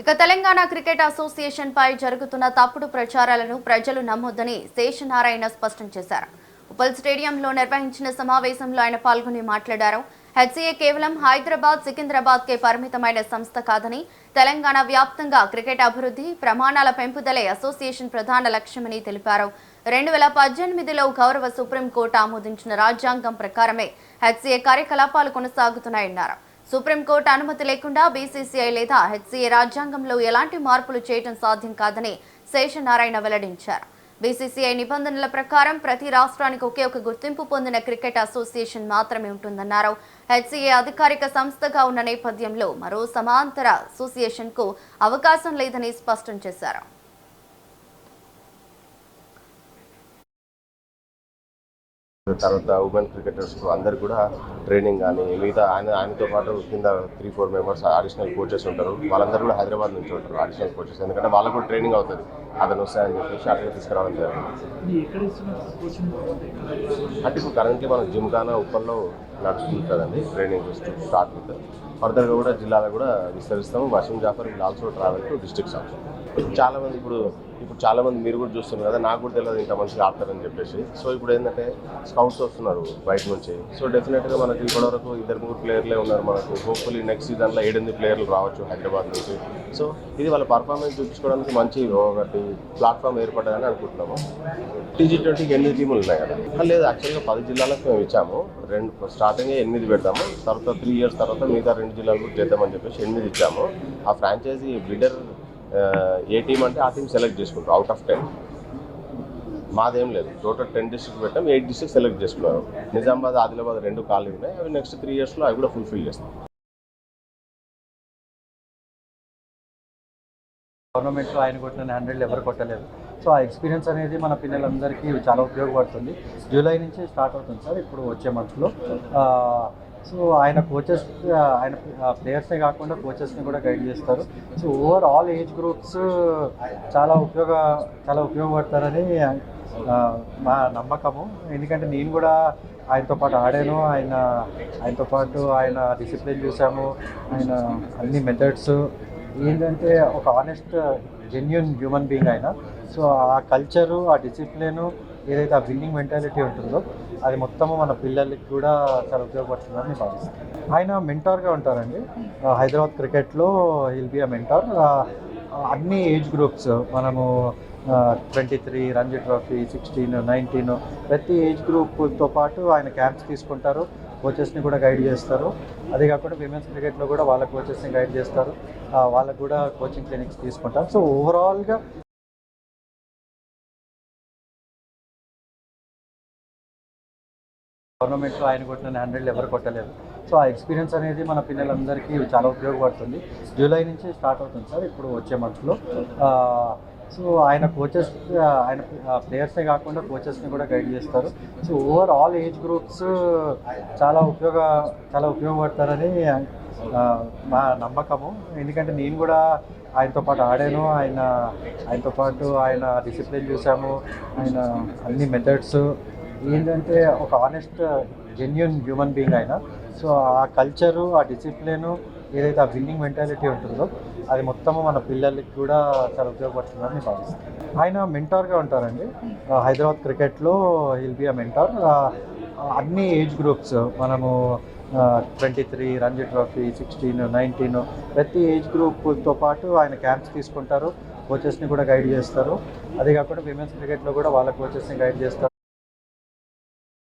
ఇక Telangana cricket association పై జరుగుతున్న తప్పుడు ప్రచారాలను ప్రజలు నమ్మొద్దని శేషనారాయణ స్పష్టం చేశారు. ఉప్పల్ స్టేడియంలో నిర్వహించిన సమావేశంలో ఆయన పాల్గొని మాట్లాడారు. హెచ్సీఏ కేవలం హైదరాబాద్, సికింద్రాబాద్ కే పరిమితమైన సంస్థ కాదని, తెలంగాణ వ్యాప్తంగా క్రికెట్ అభివృద్ధి ప్రమాణాల పెంపుదలే అసోసియేషన్ ప్రధాన లక్ష్యమని తెలిపారు. 2018లో గౌరవ సుప్రీంకోర్టు ఆమోదించిన రాజ్యాంగం ప్రకారమే హెచ్సీఏ కార్యకలాపాలు కొనసాగుతున్నాయన్నారు. సుప్రీంకోర్టు అనుమతి లేకుండా బీసీసీఐ లేదా హెచ్సీఏ రాజ్యాంగంలో ఎలాంటి మార్పులు చేయడం సాధ్యం కాదని శేషనారాయణ వెల్లడించారు. బీసీసీఐ నిబంధనల ప్రకారం ప్రతి రాష్ట్రానికి ఒకే ఒక గుర్తింపు పొందిన క్రికెట్ అసోసియేషన్ మాత్రమే ఉంటుందన్నారు. హెచ్సీఏ అధికారిక సంస్థగా ఉన్న నేపథ్యంలో మరో సమాంతర అసోసియేషన్కు అవకాశం లేదని స్పష్టం చేశారు. తర్వాత ఉమెన్ క్రికెటర్స్ అందరు కూడా ట్రైనింగ్ కానీ మిగతా ఆయనతో పాటు కింద 3-4 మెంబర్స్ అడిషనల్ కోచెస్ ఉంటారు. వాళ్ళందరూ కూడా హైదరాబాద్ నుంచి ఉంటారు అడిషనల్ కోచెస్, ఎందుకంటే వాళ్ళకు కూడా ట్రైనింగ్ అవుతుంది. అతను వస్తాయని చెప్పేసి అట్లా తీసుకురావడం జరిగింది. అంటే ఇప్పుడు కరెంట్లీ మనం జిమ్ఖానా ఉప్పల్లో నడుస్తుంది కదండి ట్రైనింగ్ స్టార్ట్ విత్. ఫర్దర్గా కూడా జిల్లాలో కూడా విస్తరిస్తాము. Wasim Jaffer will also travel to districts also. చాలామంది ఇప్పుడు చాలామంది మీరు కూడా చూస్తున్నారు కదా, నాకు కూడా తెలియదు ఇంత మంచిగా ఆడతారని చెప్పేసి. సో ఇప్పుడు ఏంటంటే స్కౌట్స్ వస్తున్నారు బయట నుంచి. సో డెఫినెట్గా మనకి ఇప్పటివరకు 2-3 ప్లేయర్లే ఉన్నారు. మనకు హోప్ఫుల్లీ నెక్స్ట్ సీజన్లో 7-8 ప్లేయర్లు రావచ్చు హైదరాబాద్ నుంచి. సో ఇది వాళ్ళ పర్ఫార్మెన్స్ చూపించుకోవడానికి మంచి ఒకటి ప్లాట్ఫామ్ ఏర్పడ్డదని అనుకుంటున్నాము. T20కి 8 టీములు ఉన్నాయి కదా. లేదు, యాక్చువల్గా 10 జిల్లాలకు మేము ఇచ్చాము. స్టార్టింగ్ 8 పెడతాము, తర్వాత 3 years తర్వాత మిగతా 2 జిల్లాలు కూడా చేద్దామని చెప్పేసి 8 ఇచ్చాము. ఆ ఫ్రాంచైజీ బిల్డర్ ఏ టీం అంటే ఆ టీం సెలెక్ట్ చేసుకుంటారు అవుట్ ఆఫ్ 10. మాదేం లేదు, టోటల్ 10 డిస్ట్రిక్ట్ పెట్టాం, 8 డిస్ట్రిక్ట్ సెలెక్ట్ చేసుకున్నారు. నిజామాబాద్, ఆదిలాబాద్ 2 ఖాళీ ఉన్నాయి. అవి నెక్స్ట్ 3 yearsలో అవి కూడా ఫుల్ఫిల్ చేస్తాం. గవర్నమెంట్లో ఆయన కొట్టిన 100 ఎవరు కొట్టలేదు. సో ఆ ఎక్స్పీరియన్స్ అనేది మన పిల్లలందరికీ చాలా ఉపయోగపడుతుంది. జూలై నుంచి స్టార్ట్ అవుతుంది సార్ ఇప్పుడు వచ్చే మంత్లో. సో ఆయన కోచెస్, ఆయన ప్లేయర్సే కాకుండా కోచెస్ని కూడా గైడ్ చేస్తారు. సో ఓవరాల్ ఏజ్ గ్రూప్స్ చాలా ఉపయోగపడతారని మా నమ్మకము. ఎందుకంటే నేను కూడా ఆయనతో పాటు ఆడాను. ఆయనతో పాటు ఆయన డిసిప్లిన్ చూసాము, ఆయన అన్ని మెథడ్స్ ఏంటంటే ఒక ఆనెస్ట్ జెన్యూన్ హ్యూమన్ బీయింగ్ ఆయన. సో ఆ కల్చరు, ఆ డిసిప్లిను, ఏదైతే ఆ విన్నింగ్ మెంటాలిటీ ఉంటుందో అది మొత్తము మన పిల్లలకి కూడా చాలా ఉపయోగపడుతుందని భావిస్తాను. ఆయన మెంటార్గా ఉంటారండి హైదరాబాద్ క్రికెట్లో. Will be a mentor. అన్ని ఏజ్ గ్రూప్స్ మనము 23 రంజీ ట్రోఫీ, 16, 19 ప్రతి ఏజ్ గ్రూప్తో పాటు ఆయన క్యాంప్స్ తీసుకుంటారు. కోచెస్ని కూడా గైడ్ చేస్తారు. అదే కాకుండా విమెన్స్ క్రికెట్లో కూడా వాళ్ళ కోచెస్ని గైడ్ చేస్తారు. వాళ్ళకు కూడా కోచింగ్ క్లినిక్స్ తీసుకుంటారు. సో ఓవరాల్గా గవర్నమెంట్లో ఆయన కొట్టిన 100 ఎవరు కొట్టలేదు. సో ఆ ఎక్స్పీరియన్స్ అనేది మన పిల్లలందరికీ చాలా ఉపయోగపడుతుంది. జూలై నుంచి స్టార్ట్ అవుతుంది సార్ ఇప్పుడు వచ్చే మంత్లో. సో ఆయన కోచెస్, ఆయన ప్లేయర్సే కాకుండా కోచెస్ని కూడా గైడ్ చేస్తారు. సో ఓవరాల్ ఏజ్ గ్రూప్స్ చాలా ఉపయోగపడతారని మా నమ్మకము. ఎందుకంటే నేను కూడా ఆయనతో పాటు ఆడాను. ఆయనతో పాటు ఆయన డిసిప్లిన్ చూసాము, ఆయన అన్ని మెథడ్స్ ఏంటంటే ఒక ఆనెస్ట్ జెన్యూన్ హ్యూమన్ బీయింగ్ ఆయన. సో ఆ కల్చరు, ఆ డిసిప్లిను, ఏదైతే ఆ విన్నింగ్ మెంటాలిటీ ఉంటుందో అది మొత్తము మన పిల్లలకి కూడా చాలా ఉపయోగపడుతుందని భావిస్తాను. ఆయన మెంటార్గా ఉంటారండి హైదరాబాద్ క్రికెట్లో. Will be a mentor. అన్ని ఏజ్ గ్రూప్స్ మనము 23 రంజీ ట్రోఫీ, 16, 19 ప్రతి ఏజ్ గ్రూప్తో పాటు ఆయన క్యాంప్స్ తీసుకుంటారు. కోచెస్ని కూడా గైడ్ చేస్తారు. అదే కాకుండా విమెన్స్ క్రికెట్లో కూడా వాళ్ళ కోచెస్ని గైడ్ చేస్తారు.